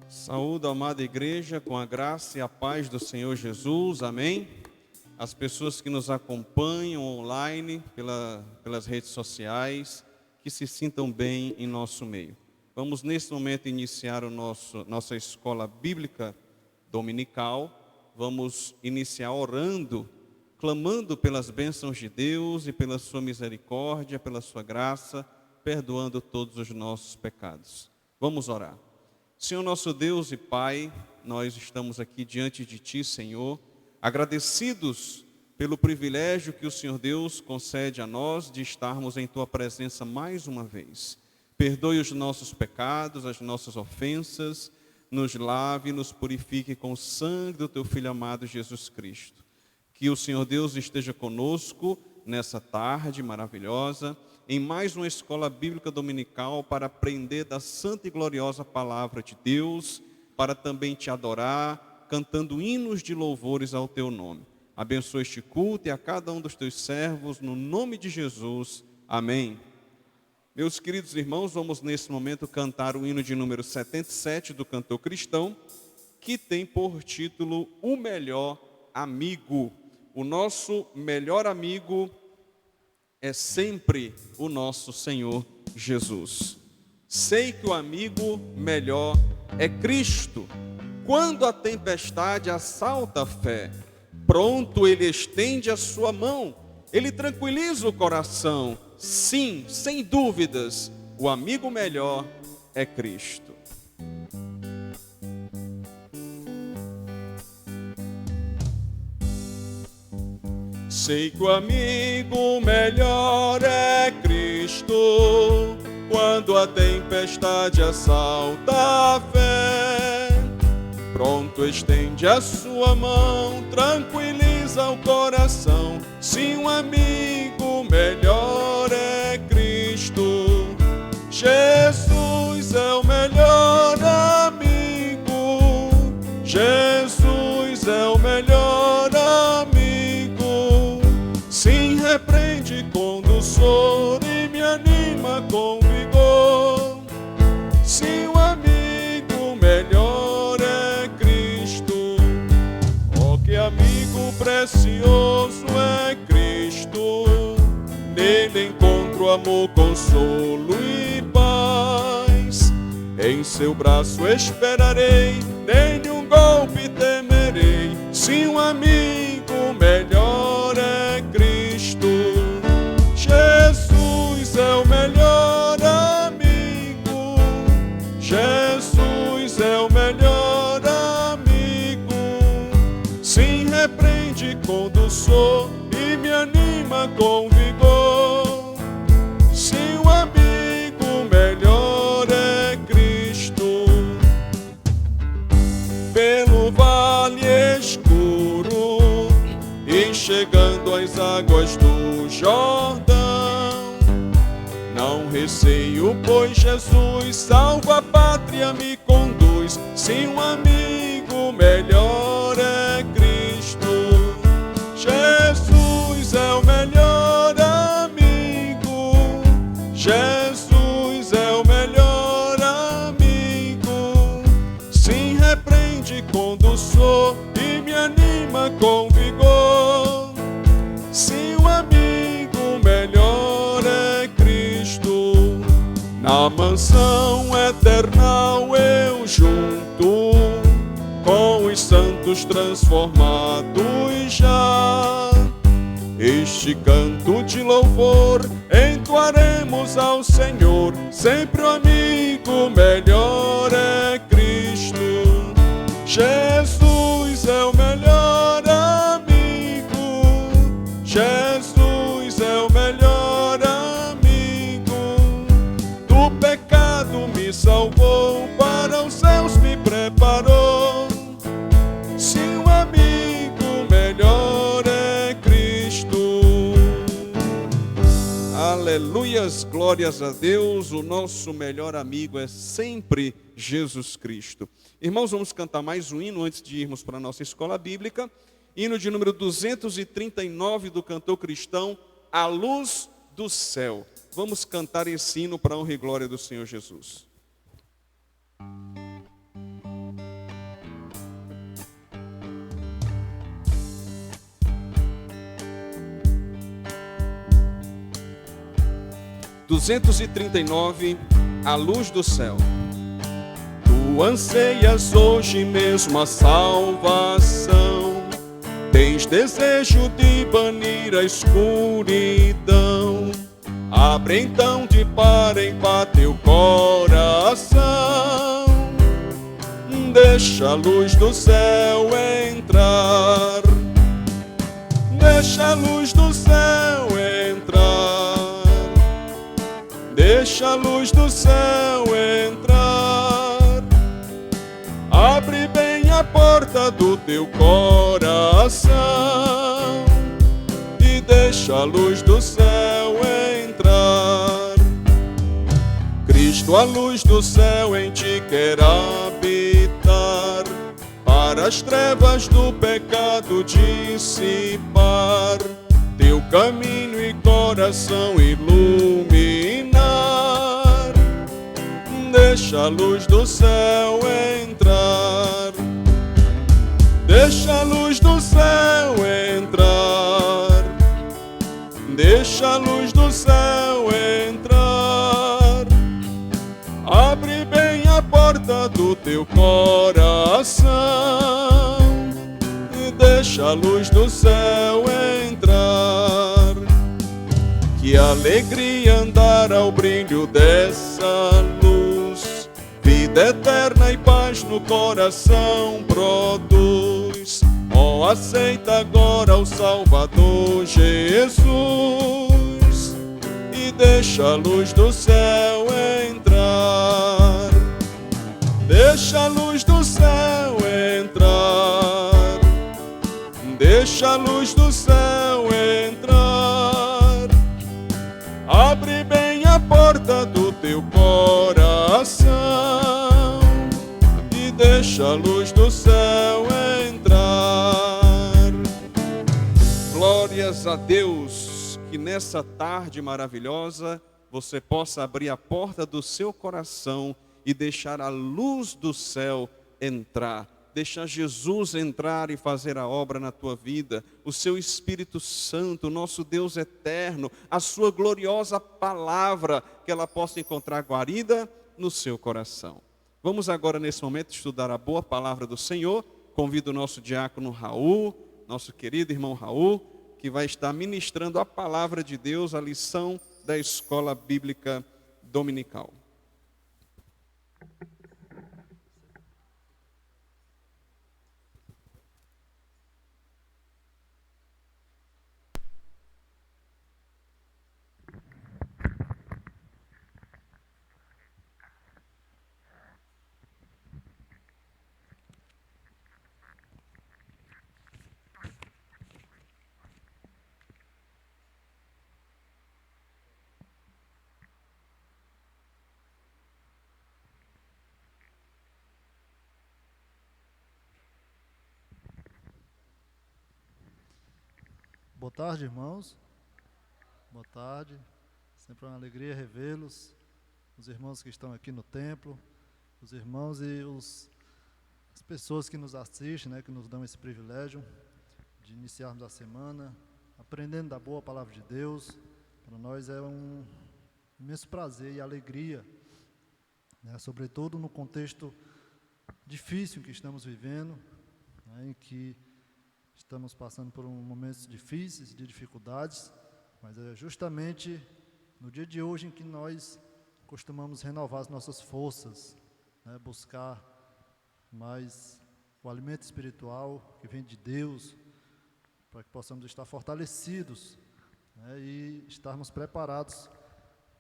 Saúdo a amada igreja com a graça e a paz do Senhor Jesus, amém? As pessoas que nos acompanham online, pelas redes sociais, que se sintam bem em nosso meio. Vamos nesse momento iniciar nossa escola bíblica dominical. Vamos iniciar orando, clamando pelas bênçãos de Deus e pela sua misericórdia, pela sua graça, perdoando todos os nossos pecados. Vamos orar. Senhor nosso Deus e Pai, nós estamos aqui diante de Ti, Senhor, agradecidos pelo privilégio que o Senhor Deus concede a nós de estarmos em Tua presença mais uma vez. Perdoe os nossos pecados, as nossas ofensas, nos lave e nos purifique com o sangue do Teu Filho amado Jesus Cristo. Que o Senhor Deus esteja conosco nessa tarde maravilhosa, em mais uma escola bíblica dominical para aprender da santa e gloriosa palavra de Deus, para também Te adorar, cantando hinos de louvores ao Teu nome. Abençoa este culto e a cada um dos Teus servos, no nome de Jesus. Amém. Meus queridos irmãos, vamos nesse momento cantar o hino de número 77 do cantor cristão, que tem por título O Melhor Amigo. O nosso melhor amigo é sempre o nosso Senhor Jesus. Sei que o amigo melhor é Cristo. Quando a tempestade assalta a fé, pronto ele estende a sua mão, ele tranquiliza o coração. Sim, sem dúvidas, o amigo melhor é Cristo. Sei que o amigo melhor é Cristo, quando a tempestade assalta a fé, pronto estende a sua mão, tranquiliza ao coração. Se um amigo melhor é Cristo, Jesus é o melhor amigo. Jesus é o melhor amigo. Sim, repreende com doçor e me anima com vigor. Se um amigo melhor é Cristo, oh, que amigo precioso é Cristo. Nele encontro amor, consolo e paz. Em seu braço esperarei, nenhum golpe temerei. Se um amigo melhor é Cristo, Jesus é o melhor amigo. Jesus é o melhor amigo. Sim, repreende com doçor e me anima com vigor. Se um amigo melhor é Cristo, pelo vale escuro e chegando às águas do Jordão, não receio, pois Jesus salva a pátria, me conduz. Se um amigo melhor é Cristo, Jesus é o melhor amigo. Jesus é o melhor amigo. Sim, repreende com doçor e me anima com vigor. Se um amigo melhor é Cristo, na mansão eternal eu junto com os santos transformados já. Este canto de louvor entoaremos ao Senhor. Sempre o amigo melhor é Cristo. Jesus é o melhor amigo. Jesus é o melhor amigo. Do pecado me salvou, para os céus me preparou. Se um amigo melhor é Cristo. Aleluias, glórias a Deus. O nosso melhor amigo é sempre Jesus Cristo. Irmãos, vamos cantar mais um hino antes de irmos para a nossa escola bíblica. Hino de número 239 do cantor cristão, A Luz do Céu. Vamos cantar esse hino para a honra e glória do Senhor Jesus. (239) A Luz do Céu. Tu anseias hoje mesmo a salvação, tens desejo de banir a escuridão. Abre então de par em par teu coração, deixa a luz do céu entrar. Deixa a luz do céu entrar. Deixa a luz do céu entrar. Abre bem a porta do teu coração e deixa a luz do céu entrar. Cristo, a luz do céu, em ti quer habitar, para as trevas do pecado dissipar, teu caminho e coração iluminar. Deixa a luz do céu entrar. Deixa a luz do céu entrar. Deixa a luz do céu entrar. Abre bem a porta do teu coração e deixa a luz do céu entrar. Que alegria andar ao brilho dessa luz, vida eterna e paz no coração produz. Oh, aceita agora o Salvador Jesus e deixa a luz do céu entrar. Deixa a luz do céu entrar. Deixa deixa a luz do céu entrar. Abre bem a porta do teu coração e deixa a luz do céu entrar. Glórias a Deus, que nessa tarde maravilhosa você possa abrir a porta do seu coração e deixar a luz do céu entrar. Deixar Jesus entrar e fazer a obra na tua vida, o seu Espírito Santo, o nosso Deus eterno, a sua gloriosa palavra, que ela possa encontrar guarida no seu coração. Vamos agora nesse momento estudar a boa palavra do Senhor. Convido o nosso diácono Raul, nosso querido irmão Raul, que vai estar ministrando a palavra de Deus, a lição da Escola Bíblica Dominical. Boa tarde, irmãos. Boa tarde. Sempre uma alegria revê-los, os irmãos que estão aqui no templo, os irmãos e as pessoas que nos assistem, né, que nos dão esse privilégio de iniciarmos a semana aprendendo da boa palavra de Deus. Para nós é um imenso prazer e alegria, né, sobretudo no contexto difícil que estamos vivendo, né, em que estamos passando por momentos difíceis, de dificuldades, mas é justamente no dia de hoje em que nós costumamos renovar as nossas forças, né, buscar mais o alimento espiritual que vem de Deus, para que possamos estar fortalecidos, né, e estarmos preparados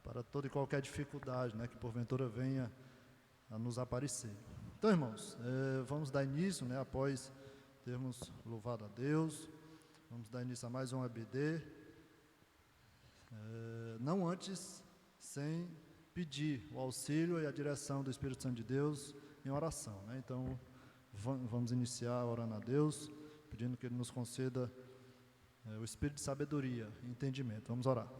para toda e qualquer dificuldade, né, que porventura venha a nos aparecer. Então, irmãos, vamos dar início, né, após termos louvado a Deus, vamos dar início a mais um EBD, não antes sem pedir o auxílio e a direção do Espírito Santo de Deus em oração, né? Então vamos iniciar orando a Deus, pedindo que Ele nos conceda o Espírito de sabedoria e entendimento. Vamos orar.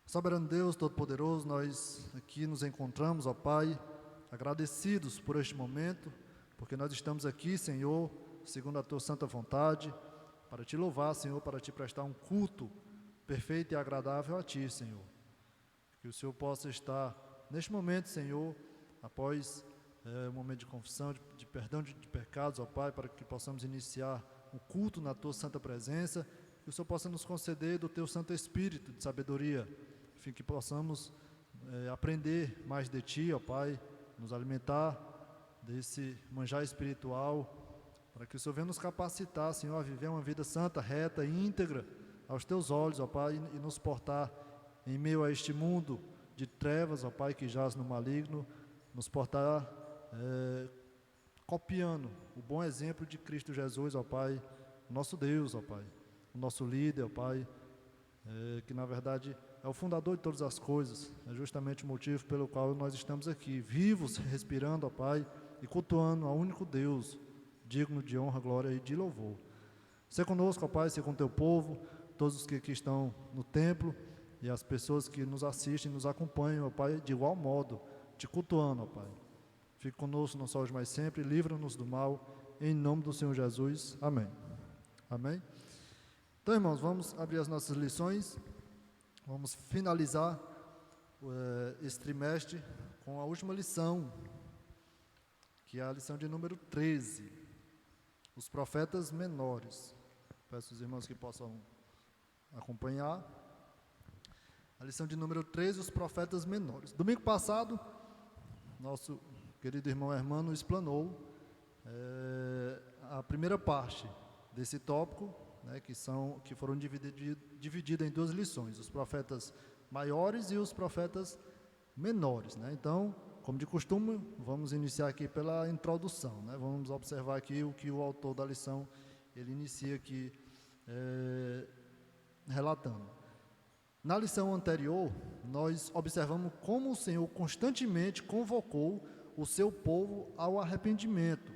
Soberano Deus, Todo-Poderoso, nós aqui nos encontramos, ó Pai, agradecidos por este momento, porque nós estamos aqui, Senhor, segundo a Tua santa vontade, para Te louvar, Senhor, para Te prestar um culto perfeito e agradável a Ti, Senhor. Que o Senhor possa estar, neste momento, Senhor, após o momento de confissão, de perdão de pecados, ó Pai, para que possamos iniciar o culto na Tua santa presença, que o Senhor possa nos conceder do Teu Santo Espírito de sabedoria, enfim, que possamos aprender mais de Ti, ó Pai, nos alimentar desse manjar espiritual, para que o Senhor venha nos capacitar, Senhor, a viver uma vida santa, reta e íntegra aos Teus olhos, ó Pai, e nos portar em meio a este mundo de trevas, ó Pai, que jaz no maligno, nos portar copiando o bom exemplo de Cristo Jesus, ó Pai, o nosso Deus, ó Pai, o nosso líder, ó Pai, que na verdade é o fundador de todas as coisas, é justamente o motivo pelo qual nós estamos aqui, vivos, respirando, ó Pai, e cultuando ao único Deus, digno de honra, glória e de louvor. Seja conosco, ó Pai, seja com o Teu povo, todos os que aqui estão no templo e as pessoas que nos assistem, nos acompanham, ó Pai, de igual modo, te cultuando, ó Pai. Fique conosco, não só hoje, mas sempre, livra-nos do mal, em nome do Senhor Jesus. Amém. Amém? Então, irmãos, vamos abrir as nossas lições, vamos finalizar esse trimestre com a última lição, que é a lição de número 13, os profetas menores. Peço aos irmãos que possam acompanhar. A lição de número 13, os profetas menores. Domingo passado, nosso querido irmão Hermano explanou a primeira parte desse tópico, né, que foram divididas em duas lições, os profetas maiores e os profetas menores, né? Então, como de costume, vamos iniciar aqui pela introdução, né? Vamos observar aqui o que o autor da lição ele inicia aqui relatando. Na lição anterior, nós observamos como o Senhor constantemente convocou o seu povo ao arrependimento,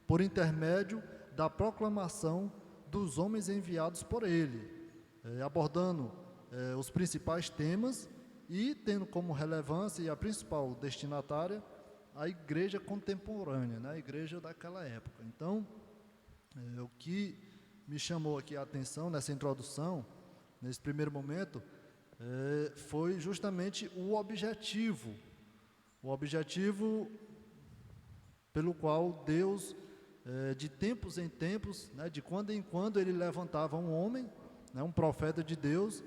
por intermédio da proclamação dos homens enviados por ele, abordando os principais temas e tendo como relevância e a principal destinatária a igreja contemporânea, né, a igreja daquela época. Então, o que me chamou aqui a atenção nessa introdução, nesse primeiro momento, foi justamente o objetivo pelo qual Deus, de tempos em tempos, né, de quando em quando, ele levantava um homem, né, um profeta de Deus,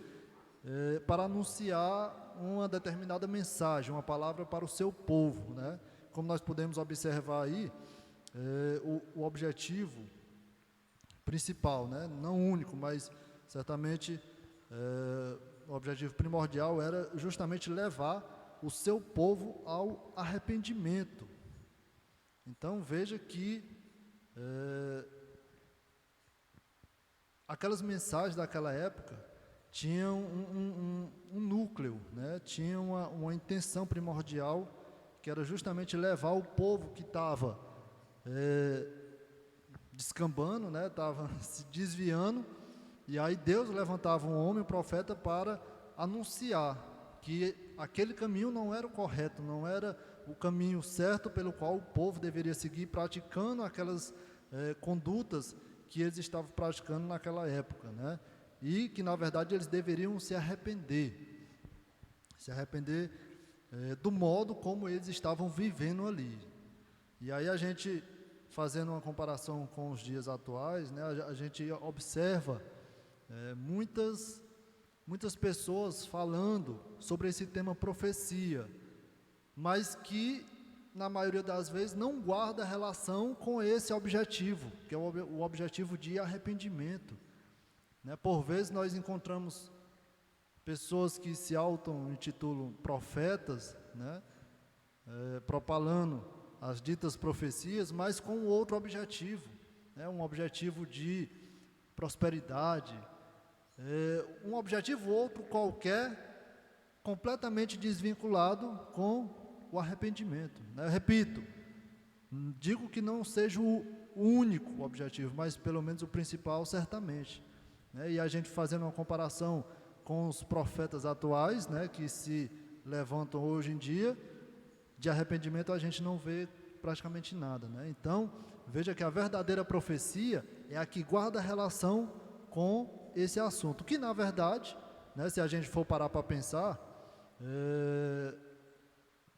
para anunciar uma determinada mensagem, uma palavra para o seu povo, né? Como nós podemos observar aí, o objetivo principal, né, não único, mas certamente o objetivo primordial era justamente levar o seu povo ao arrependimento. Então veja que aquelas mensagens daquela época tinham um núcleo, né? Tinham uma intenção primordial, que era justamente levar o povo que estava descambando, né? Estava se desviando, e aí Deus levantava um homem, um profeta, para anunciar que aquele caminho não era o correto, não era o caminho certo pelo qual o povo deveria seguir, praticando aquelas condutas que eles estavam praticando naquela época, né? E que na verdade eles deveriam se arrepender do modo como eles estavam vivendo ali. E aí a gente, fazendo uma comparação com os dias atuais, né, a gente observa muitas pessoas falando sobre esse tema profecia, mas que na maioria das vezes não guarda relação com esse objetivo, que é o objetivo de arrependimento, né? Por vezes nós encontramos pessoas que se auto-intitulam profetas, né, propalando as ditas profecias, mas com outro objetivo, né, um objetivo de prosperidade, um objetivo outro qualquer, completamente desvinculado com o arrependimento, né? Eu repito, digo que não seja o único objetivo, mas pelo menos o principal, certamente, né? E a gente fazendo uma comparação com os profetas atuais, né, que se levantam hoje em dia, de arrependimento a gente não vê praticamente nada, né? Então, veja que a verdadeira profecia é a que guarda relação com esse assunto, que na verdade, né, se a gente for parar para pensar,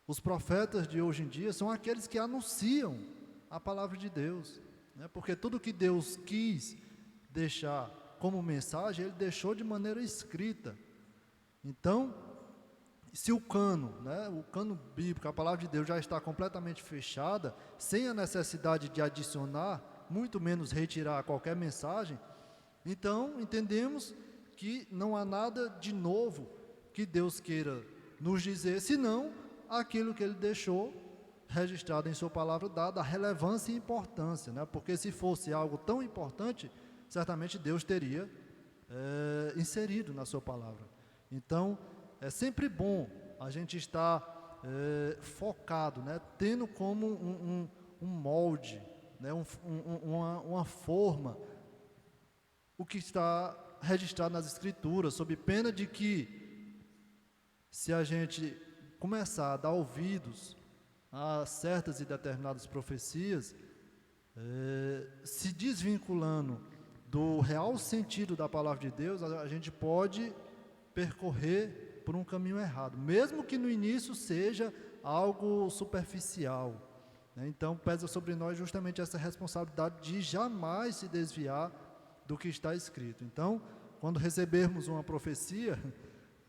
os profetas de hoje em dia são aqueles que anunciam a palavra de Deus, né? Porque tudo que Deus quis deixar como mensagem, ele deixou de maneira escrita. Então, se o cano, né, o cano bíblico, a palavra de Deus já está completamente fechada, sem a necessidade de adicionar, muito menos retirar qualquer mensagem, então entendemos que não há nada de novo que Deus queira nos dizer, senão aquilo que ele deixou registrado em sua palavra, dada a relevância e importância, né? Porque se fosse algo tão importante, certamente Deus teria inserido na sua palavra. Então, é sempre bom a gente estar focado, né? Tendo como um molde, né? Uma forma, o que está registrado nas Escrituras, sob pena de que, se a gente começar a dar ouvidos a certas e determinadas profecias, se desvinculando do real sentido da palavra de Deus, a gente pode percorrer por um caminho errado, mesmo que no início seja algo superficial, né? Então pesa sobre nós justamente essa responsabilidade de jamais se desviar do que está escrito. Então, quando recebermos uma profecia,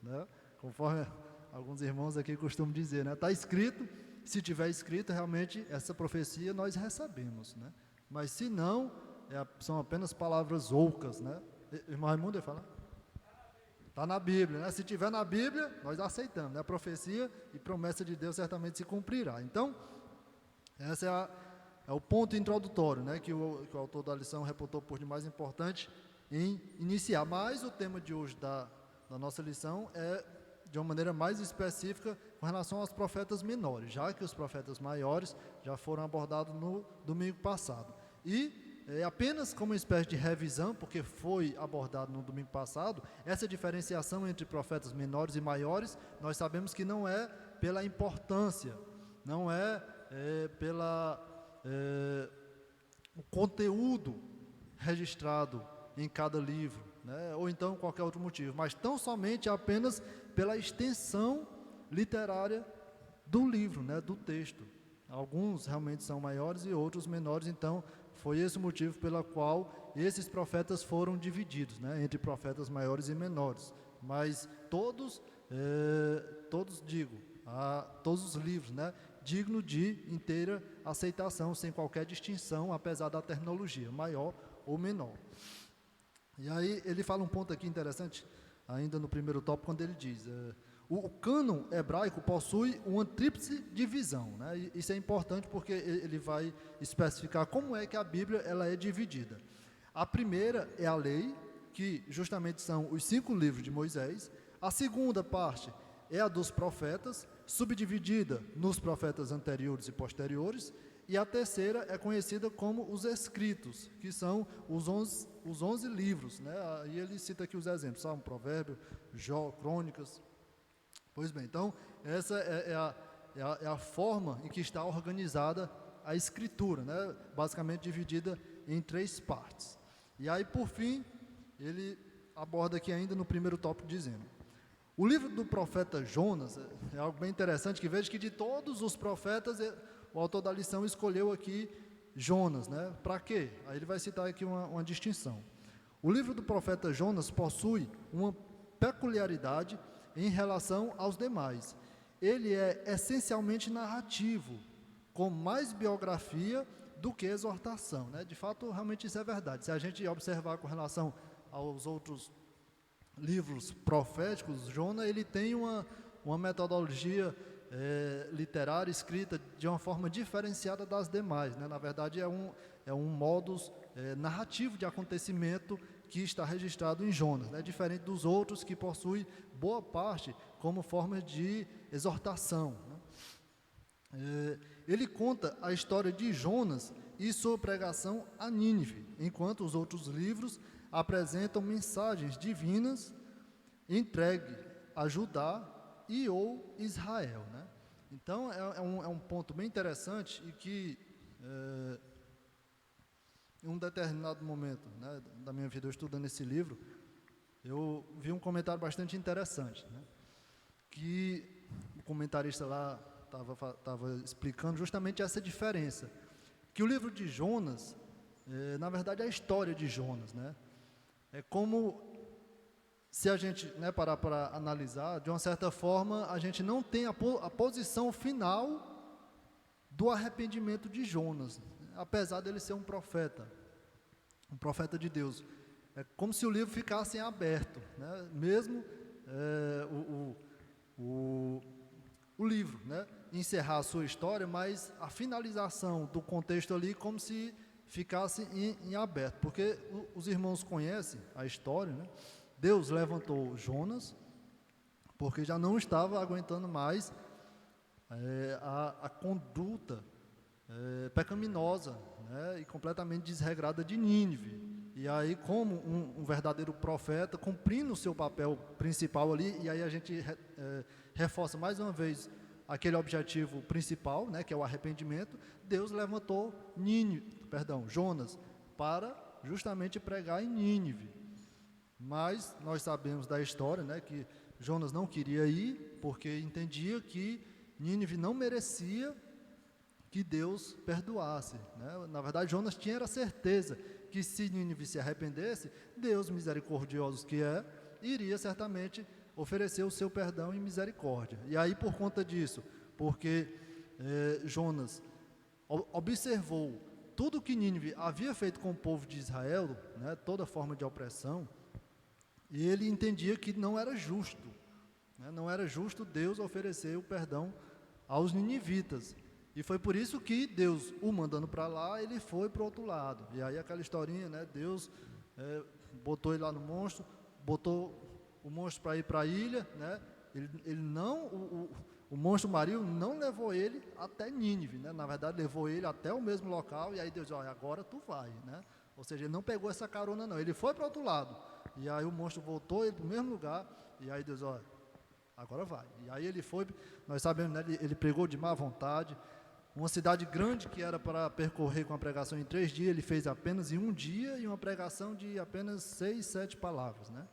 né, conforme alguns irmãos aqui costumam dizer, né, está escrito, se tiver escrito, realmente essa profecia nós recebemos, né? Mas se não, são apenas palavras ocas, né? Irmão Raimundo, ia falar? Está na Bíblia, né? Se tiver na Bíblia, nós aceitamos, né? A profecia e promessa de Deus certamente se cumprirá. Então, essa é o ponto introdutório, né, que o autor da lição reputou por demais importante em iniciar. Mas o tema de hoje da nossa lição é de uma maneira mais específica com relação aos profetas menores, já que os profetas maiores já foram abordados no domingo passado. E apenas como uma espécie de revisão, porque foi abordado no domingo passado, essa diferenciação entre profetas menores e maiores, nós sabemos que não é pela importância, não é pela o conteúdo registrado em cada livro, né, ou então qualquer outro motivo, mas tão somente apenas pela extensão literária do livro, né, do texto. Alguns realmente são maiores e outros menores, então foi esse o motivo pelo qual esses profetas foram divididos, né, entre profetas maiores e menores. Mas todos todos os livros, né, digno de inteira aceitação, sem qualquer distinção, apesar da terminologia, maior ou menor. E aí ele fala um ponto aqui interessante, ainda no primeiro tópico, quando ele diz, o cânon hebraico possui uma tríplice divisão, né? E isso é importante porque ele vai especificar como é que a Bíblia ela é dividida. A primeira é a lei, que justamente são os 5 livros de Moisés. A segunda parte é a dos profetas, subdividida nos profetas anteriores e posteriores. E a terceira é conhecida como os escritos, que são os 11 livros, né? Aí ele cita aqui os exemplos, Salmo, Provérbio, Jó, Crônicas. Pois bem, então essa é a forma em que está organizada a escritura, né? Basicamente dividida em 3 partes. E aí, por fim, ele aborda aqui ainda no primeiro tópico dizendo, o livro do profeta Jonas é algo bem interessante, que veja que de todos os profetas, o autor da lição escolheu aqui Jonas, né? Para quê? Aí ele vai citar aqui uma distinção. O livro do profeta Jonas possui uma peculiaridade em relação aos demais. Ele é essencialmente narrativo, com mais biografia do que exortação, né? De fato, realmente isso é verdade. Se a gente observar com relação aos outros livros proféticos, Jonas ele tem uma metodologia literária escrita de uma forma diferenciada das demais, né? Na verdade é um modus narrativo de acontecimento que está registrado em Jonas, né? Diferente dos outros que possuem boa parte como forma de exortação, né? Ele conta a história de Jonas e sua pregação a Nínive, enquanto os outros livros apresentam mensagens divinas entregue a Judá e ou Israel, né? Então é um ponto bem interessante e que em um determinado momento, né, da minha vida, eu estudando esse livro, eu vi um comentário bastante interessante, né, que o comentarista lá estava explicando justamente essa diferença, que o livro de Jonas, na verdade é a história de Jonas, né? É como se a gente, né, parar para analisar, de uma certa forma, a gente não tem a posição final do arrependimento de Jonas, apesar dele ser um profeta de Deus. É como se o livro ficasse em aberto, né? Mesmo o livro, né, encerrar a sua história, mas a finalização do contexto ali como se ficasse em aberto, porque os irmãos conhecem a história, né? Deus levantou Jonas, porque já não estava aguentando mais a conduta pecaminosa, né, e completamente desregrada de Nínive. E aí, como um verdadeiro profeta, cumprindo o seu papel principal ali, e aí a gente reforça mais uma vez aquele objetivo principal, né, que é o arrependimento. Deus levantou Jonas para justamente pregar em Nínive. Mas nós sabemos da história, né, que Jonas não queria ir, porque entendia que Nínive não merecia que Deus perdoasse, né? Na verdade, Jonas tinha a certeza que se Nínive se arrependesse, Deus, misericordioso que é, iria certamente oferecer o seu perdão e misericórdia. E aí, por conta disso, porque Jonas observou tudo que Nínive havia feito com o povo de Israel, né, toda forma de opressão, e ele entendia que não era justo, né, não era justo Deus oferecer o perdão aos ninivitas. E foi por isso que Deus, o mandando para lá, ele foi para o outro lado. E aí aquela historinha, né? Deus botou ele lá no monstro, botou o monstro para ir para a ilha, né? Ele não, o monstro marinho não levou ele até Nínive, né? Na verdade, levou ele até o mesmo local, e aí Deus, olha, agora tu vai, né? Ou seja, ele não pegou essa carona não, ele foi para o outro lado. E aí o monstro voltou ele para o mesmo lugar, e aí Deus, olha, agora vai. E aí ele foi, nós sabemos, né? Ele pregou de má vontade. Uma cidade grande que era para percorrer com a pregação em 3 dias, ele fez apenas em 1 dia, e uma pregação de apenas 6, 7 palavras, né?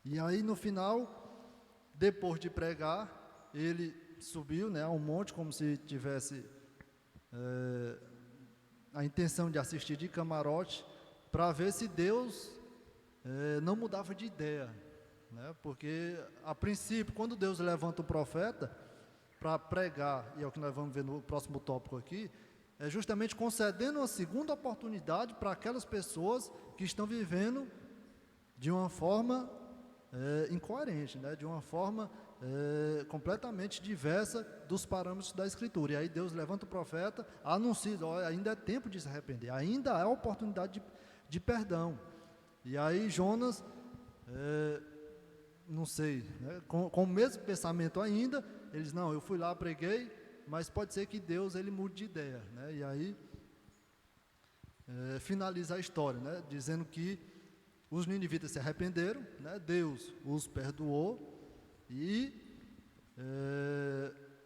E aí no final, depois de pregar, ele subiu, né, a um monte, como se tivesse a intenção de assistir de camarote, para ver se Deus não mudava de ideia, né? Porque a princípio, quando Deus levanta o profeta para pregar, e é o que nós vamos ver no próximo tópico aqui, é justamente concedendo uma segunda oportunidade para aquelas pessoas que estão vivendo de uma forma incoerente, né? De uma forma completamente diversa dos parâmetros da Escritura. E aí Deus levanta o profeta, anuncia, olha, ainda é tempo de se arrepender, ainda há oportunidade de perdão. E aí Jonas, não sei, né? Com o mesmo pensamento ainda, ele diz, não, eu fui lá, preguei, mas pode ser que Deus ele mude de ideia, né? E aí finaliza a história, né? Dizendo que os ninivitas se arrependeram, né? Deus os perdoou, e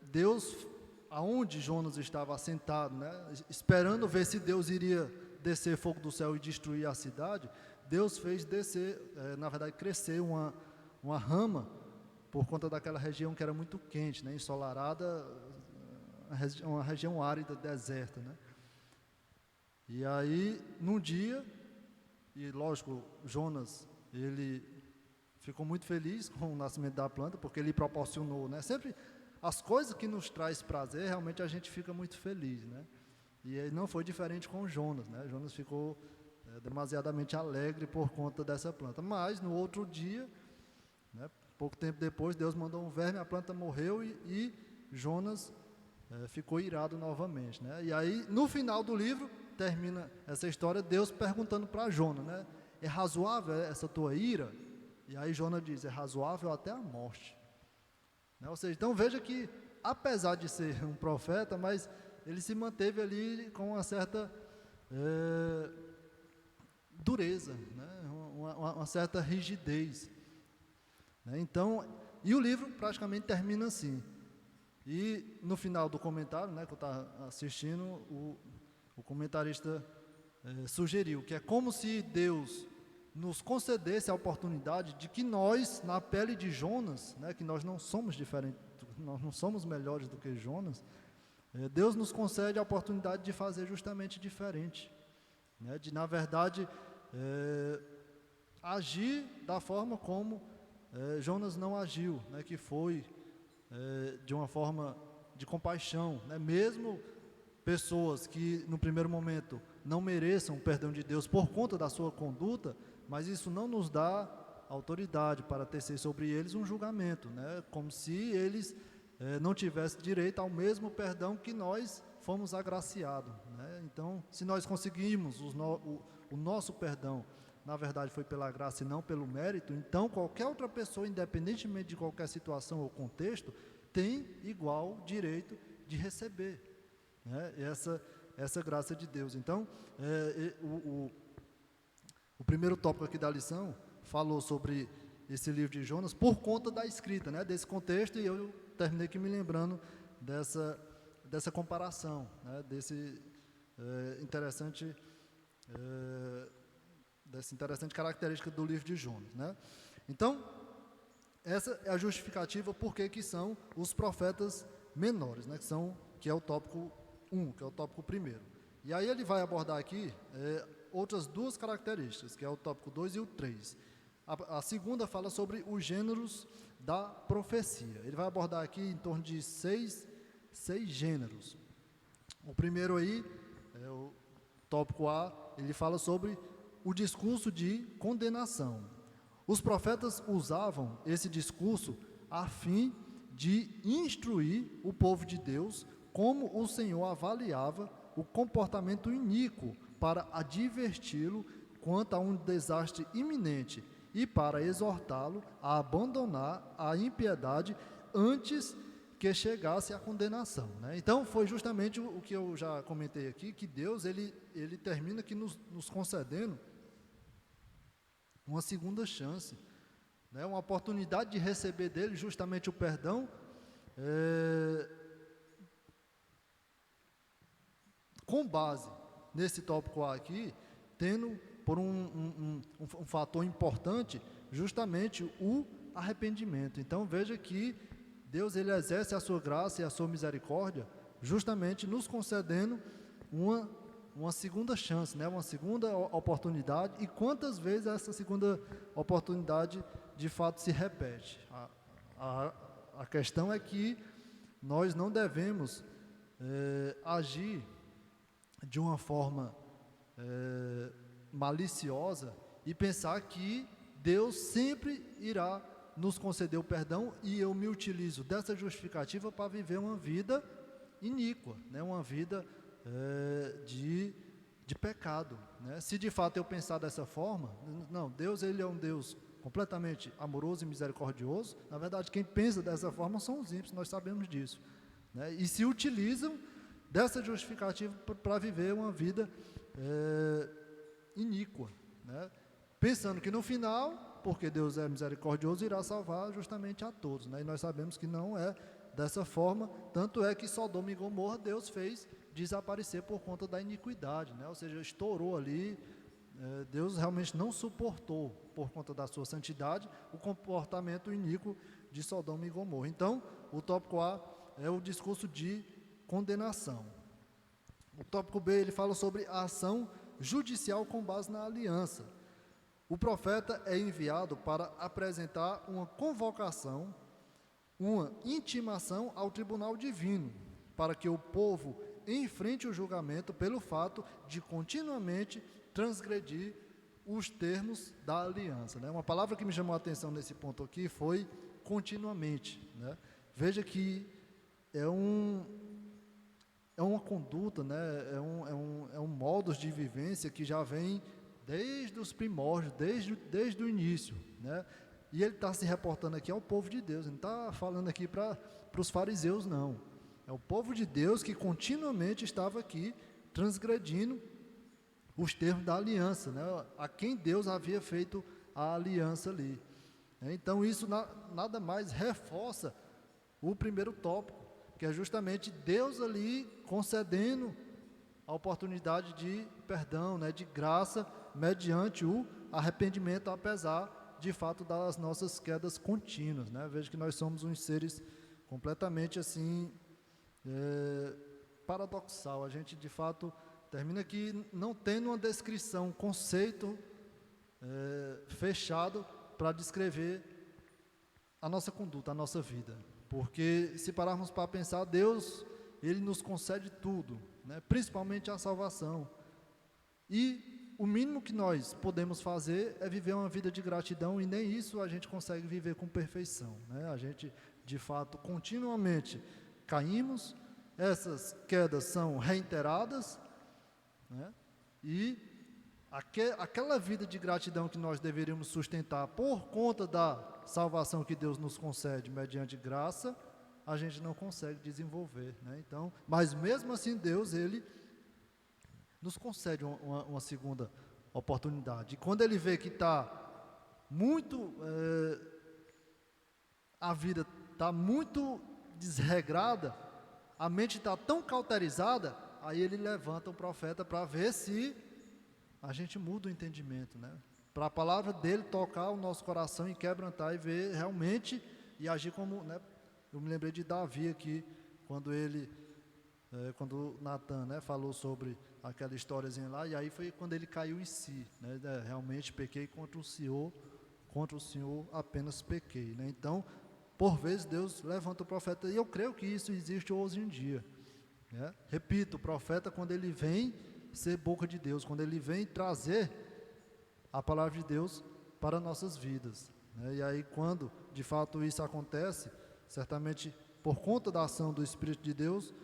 Deus, aonde Jonas estava assentado, né? Esperando ver se Deus iria descer fogo do céu e destruir a cidade, Deus fez descer, na verdade crescer uma rama, por conta daquela região que era muito quente, né, ensolarada, uma região árida, deserta, né? E aí, num dia, e lógico, Jonas, ele ficou muito feliz com o nascimento da planta, porque ele proporcionou, né? Sempre as coisas que nos traz prazer, realmente a gente fica muito feliz, né? E aí não foi diferente com Jonas, né? Jonas ficou demasiadamente alegre por conta dessa planta. Mas no outro dia, né, pouco tempo depois, Deus mandou um verme, a planta morreu e Jonas ficou irado novamente, né? E aí, no final do livro, termina essa história, Deus perguntando para Jonas, né? É razoável essa tua ira? E aí Jonas diz, é razoável até a morte, né? Ou seja, então veja que, apesar de ser um profeta, mas ele se manteve ali com uma certa dureza, né? Uma certa rigidez. Então, e o livro praticamente termina assim. E no final do comentário, né, que eu estava assistindo, o comentarista sugeriu que é como se Deus nos concedesse a oportunidade de que nós, na pele de Jonas, né, que nós não somos diferentes, nós não somos melhores do que Jonas, Deus nos concede a oportunidade de fazer justamente diferente, né, de, na verdade, agir da forma como Jonas não agiu, né, que foi de uma forma de compaixão, né, mesmo pessoas que no primeiro momento não mereçam o perdão de Deus por conta da sua conduta, mas isso não nos dá autoridade para tecer sobre eles um julgamento, né, como se eles não tivessem direito ao mesmo perdão que nós fomos agraciados, né? Então, se nós conseguimos o nosso perdão, na verdade foi pela graça e não pelo mérito, então qualquer outra pessoa, independentemente de qualquer situação ou contexto, tem igual direito de receber, né, essa graça de Deus. Então, o primeiro tópico aqui da lição falou sobre esse livro de Jonas por conta da escrita, né, desse contexto, e eu terminei aqui me lembrando dessa comparação, né, dessa interessante característica do livro de Jonas, né? Então, essa é a justificativa por que são os profetas menores, né? Que é o tópico 1, que é o tópico 1. E aí ele vai abordar aqui outras 2 características, que é o tópico 2 e o 3. A segunda fala sobre os gêneros da profecia. Ele vai abordar aqui em torno de 6 gêneros. O primeiro aí, o tópico A, ele fala sobre o discurso de condenação. Os profetas usavam esse discurso a fim de instruir o povo de Deus como o Senhor avaliava o comportamento iníquo para adverti-lo quanto a um desastre iminente e para exortá-lo a abandonar a impiedade antes que chegasse à condenação, né? Então, foi justamente o que eu já comentei aqui, que Deus, ele termina aqui nos concedendo uma segunda chance, né? Uma oportunidade de receber dele justamente o perdão, com base nesse tópico A aqui, tendo por um fator importante, justamente o arrependimento. Então veja que Deus, ele exerce a sua graça e a sua misericórdia, justamente nos concedendo uma segunda chance, né? Uma segunda oportunidade, e quantas vezes essa segunda oportunidade de fato se repete. A questão é que nós não devemos agir de uma forma maliciosa e pensar que Deus sempre irá nos conceder o perdão, e eu me utilizo dessa justificativa para viver uma vida iníqua, né? Uma vida de pecado, né? Se de fato eu pensar dessa forma, não, Deus, ele é um Deus completamente amoroso e misericordioso. Na verdade, quem pensa dessa forma são os ímpios, nós sabemos disso, né? E se utilizam dessa justificativa para viver uma vida iníqua, né? Pensando que no final, porque Deus é misericordioso, irá salvar justamente a todos, né? E nós sabemos que não é dessa forma. Tanto é que Sodoma e Gomorra Deus fez desaparecer por conta da iniquidade, né? Ou seja, estourou ali. Deus realmente não suportou, por conta da sua santidade, o comportamento iníquo de Sodoma e Gomorra. Então, o tópico A é o discurso de condenação. O tópico B, ele fala sobre a ação judicial com base na aliança. O profeta é enviado para apresentar uma convocação, uma intimação ao tribunal divino, para que o povo enfrente o julgamento pelo fato de continuamente transgredir os termos da aliança, né? Uma palavra que me chamou a atenção nesse ponto aqui foi continuamente, né? Veja que é uma conduta, né? É um modus de vivência que já vem desde os primórdios, desde o início, né? E ele está se reportando aqui ao povo de Deus, ele não está falando aqui para os fariseus, não. É o povo de Deus que continuamente estava aqui transgredindo os termos da aliança, né? A quem Deus havia feito a aliança ali. Então isso nada mais reforça o primeiro tópico, que é justamente Deus ali concedendo a oportunidade de perdão, né, de graça, mediante o arrependimento, apesar de fato das nossas quedas contínuas, né? Veja que nós somos uns seres completamente assim, paradoxal. A gente de fato termina aqui não tendo uma descrição, um conceito fechado para descrever a nossa conduta, a nossa vida. Porque se pararmos para pensar, Deus, ele nos concede tudo, né? Principalmente a salvação. E o mínimo que nós podemos fazer é viver uma vida de gratidão, e nem isso a gente consegue viver com perfeição, né? A gente, de fato, continuamente caímos, essas quedas são reiteradas, né? E aquela vida de gratidão que nós deveríamos sustentar por conta da salvação que Deus nos concede mediante graça, a gente não consegue desenvolver, né? Então, mas mesmo assim Deus, ele nos concede uma segunda oportunidade. E quando ele vê que está muito, a vida está muito desregrada, a mente está tão cauterizada, aí ele levanta o profeta para ver se a gente muda o entendimento, né? Para a palavra dele tocar o nosso coração e quebrantar e ver realmente e agir como, né? Eu me lembrei de Davi aqui, quando Natan, né, falou sobre aquela historiazinha lá, e aí foi quando ele caiu em si, né? Realmente pequei contra o Senhor apenas pequei, né? Então, por vezes Deus levanta o profeta, e eu creio que isso existe hoje em dia, né? Repito, o profeta, quando ele vem ser boca de Deus, quando ele vem trazer a palavra de Deus para nossas vidas, né? E aí quando de fato isso acontece, certamente por conta da ação do Espírito de Deus,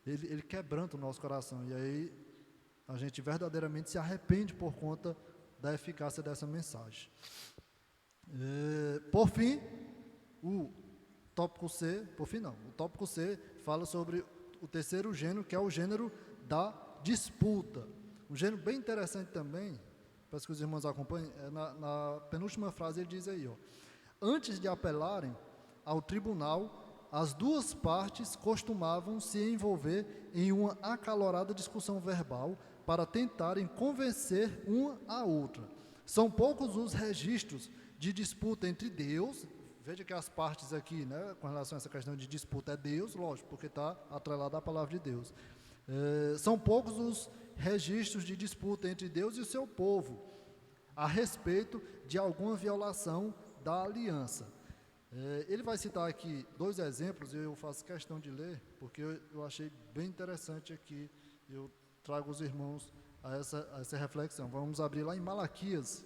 ele quebranta o nosso coração, e aí a gente verdadeiramente se arrepende por conta da eficácia dessa mensagem. Por fim, o tópico C fala sobre o terceiro gênero, que é o gênero da disputa. Um gênero bem interessante também, para que os irmãos acompanhem, na penúltima frase ele diz aí, antes de apelarem ao tribunal, as duas partes costumavam se envolver em uma acalorada discussão verbal para tentarem convencer uma a outra. São poucos os registros de disputa entre Deus, veja que as partes aqui, né, com relação a essa questão de disputa, é Deus, lógico, porque está atrelado à palavra de Deus. São poucos os registros de disputa entre Deus e o seu povo, a respeito de alguma violação da aliança. Ele vai citar aqui 2 exemplos, eu faço questão de ler, porque eu achei bem interessante aqui, eu trago os irmãos a essa reflexão. Vamos abrir lá em Malaquias,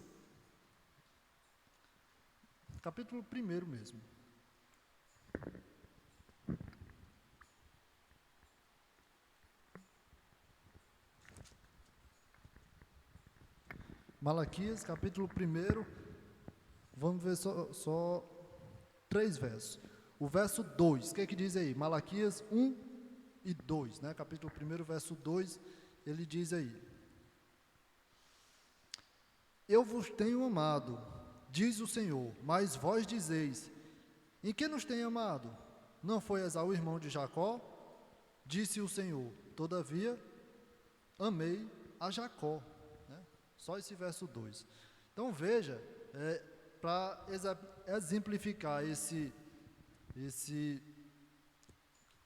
capítulo 1 mesmo. Malaquias, capítulo 1, vamos ver só 3 versos. O verso 2, o que diz aí? Malaquias 1 e 2, né? Capítulo 1, verso 2, ele diz aí: Eu vos tenho amado, diz o Senhor, mas vós dizeis: em que nos tem amado? Não foi Esaú irmão de Jacó? Disse o Senhor: todavia amei a Jacó. Né? Só esse verso 2. Então veja, para exemplificar esse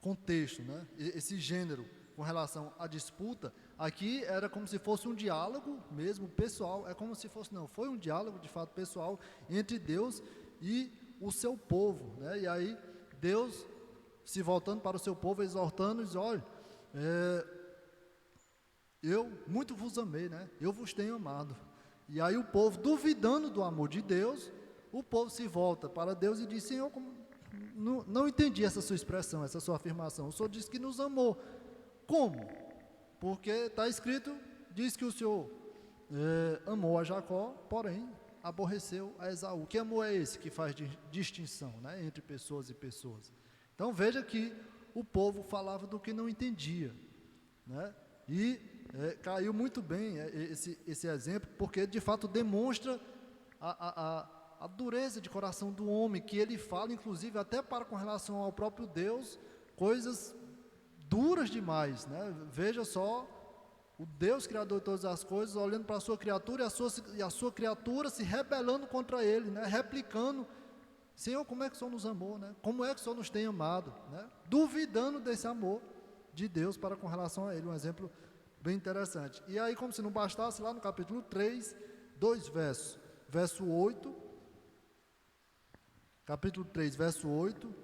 contexto, né? Esse gênero com relação à disputa, aqui era como se fosse um diálogo mesmo pessoal, foi um diálogo de fato pessoal entre Deus e o seu povo, né? E aí Deus, se voltando para o seu povo, exortando, diz: olha, eu muito vos amei, né? Eu vos tenho amado. E aí o povo, duvidando do amor de Deus, o povo se volta para Deus e diz: Senhor, não entendi essa sua expressão, essa sua afirmação. O Senhor disse que nos amou. Como? Porque está escrito, diz que o Senhor amou a Jacó, porém aborreceu a Esaú. Que amor é esse que faz distinção, né, entre pessoas e pessoas? Então veja que o povo falava do que não entendia, né? E caiu muito bem esse exemplo, porque de fato demonstra a dureza de coração do homem, que ele fala, inclusive, até com relação ao próprio Deus, coisas duras demais, né? Veja só, o Deus Criador de todas as coisas, olhando para a sua criatura, e a sua criatura se rebelando contra ele, né? Replicando: Senhor, como é que o Senhor nos amou, né? Como é que o Senhor nos tem amado, né? Duvidando desse amor de Deus para com relação a ele, um exemplo bem interessante. E aí, como se não bastasse, lá no capítulo 3, 2 versos, verso 8, capítulo 3, verso 8,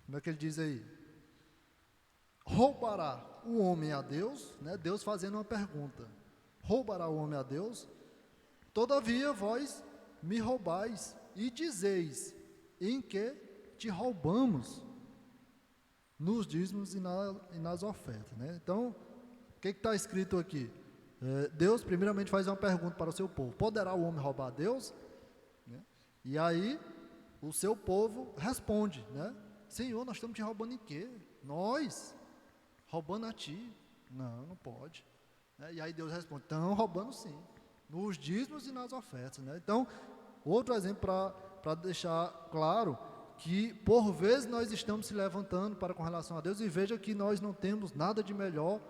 como é que ele diz aí? Roubará o homem a Deus, né? Deus fazendo uma pergunta: roubará o homem a Deus? Todavia vós me roubais e dizeis: em que te roubamos? Nos dízimos e nas ofertas, né? Então, o que está escrito aqui? Deus primeiramente faz uma pergunta para o seu povo: poderá o homem roubar a Deus? Né? E aí o seu povo responde, né? Senhor, nós estamos te roubando em quê? Nós? Roubando a ti? Não, não pode. E aí Deus responde: estão roubando sim, nos dízimos e nas ofertas, né? Então, outro exemplo para deixar claro que por vezes nós estamos se levantando com relação a Deus, e veja que nós não temos nada de melhor,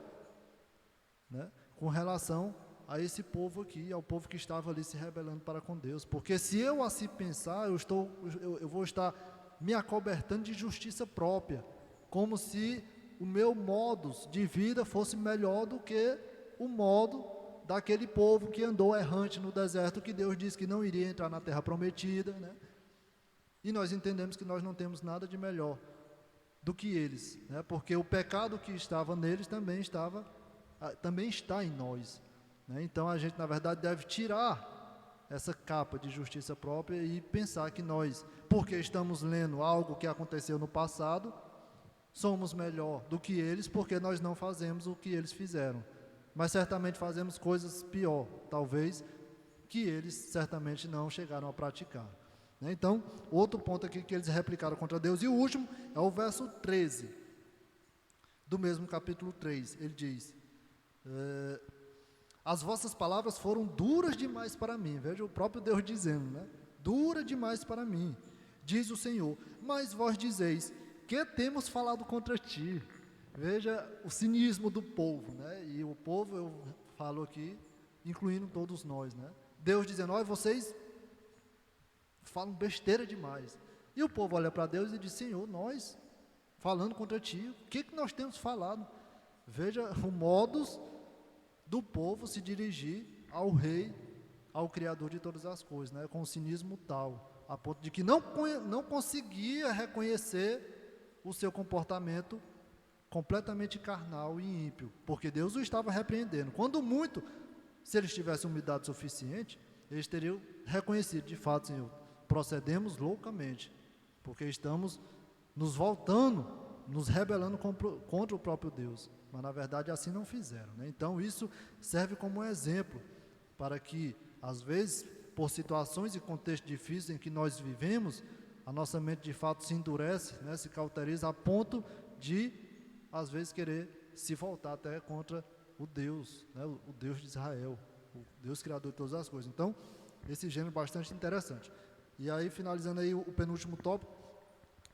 né, com relação a esse povo aqui, ao povo que estava ali se rebelando para com Deus. Porque se eu assim pensar, eu vou estar me acobertando de justiça própria, como se o meu modo de vida fosse melhor do que o modo daquele povo que andou errante no deserto, que Deus disse que não iria entrar na terra prometida, né? E nós entendemos que nós não temos nada de melhor do que eles, né? Porque o pecado que estava neles também está em nós, né? Então a gente, na verdade, deve tirar essa capa de justiça própria e pensar que nós, porque estamos lendo algo que aconteceu no passado, somos melhor do que eles, porque nós não fazemos o que eles fizeram. Mas certamente fazemos coisas pior, talvez, que eles certamente não chegaram a praticar. Então, outro ponto aqui que eles replicaram contra Deus. E o último é o verso 13, do mesmo capítulo 3. Ele diz: as vossas palavras foram duras demais para mim. Veja o próprio Deus dizendo, né? Dura demais para mim, diz o Senhor. Mas vós dizeis: que temos falado contra ti? Veja o cinismo do povo, né? E o povo, eu falo aqui, incluindo todos nós, né? Deus dizendo: olha, vocês falam besteira demais. E o povo olha para Deus e diz: Senhor, nós falando contra ti, o que nós temos falado? Veja o modus do povo se dirigir ao rei, ao Criador de todas as coisas, né? Com um cinismo tal, a ponto de que não conseguia reconhecer o seu comportamento completamente carnal e ímpio, porque Deus o estava repreendendo. Quando muito, se eles tivessem humildade suficiente, eles teriam reconhecido: de fato, Senhor, procedemos loucamente, porque estamos nos voltando, nos rebelando contra o próprio Deus. Mas na verdade assim não fizeram, né? Então isso serve como um exemplo para que, às vezes, por situações e contextos difíceis em que nós vivemos, a nossa mente de fato se endurece, né? Se cauteriza a ponto de, às vezes, querer se voltar até contra o Deus, né? O Deus de Israel, o Deus criador de todas as coisas. Então, esse gênero é bastante interessante. E aí, finalizando aí o penúltimo tópico,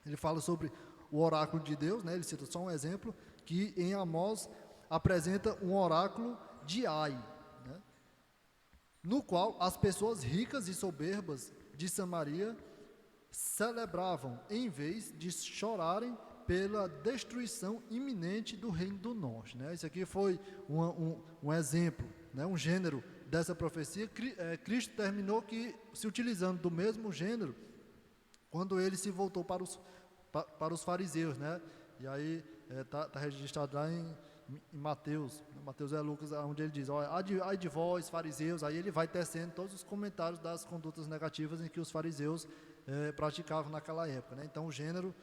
ele fala sobre o oráculo de Deus, né? Ele cita só um exemplo, que em Amós apresenta um oráculo de Ai, né? No qual as pessoas ricas e soberbas de Samaria celebravam, em vez de chorarem pela destruição iminente do reino do norte, né? Isso aqui foi um exemplo, né? Um gênero dessa profecia. Cristo terminou se utilizando do mesmo gênero quando ele se voltou para os fariseus, né? E aí está registrado lá em Mateus. Mateus é Lucas, onde ele diz: ai de vós, fariseus. Aí ele vai tecendo todos os comentários das condutas negativas em que os fariseus praticavam naquela época, né? Então o gênero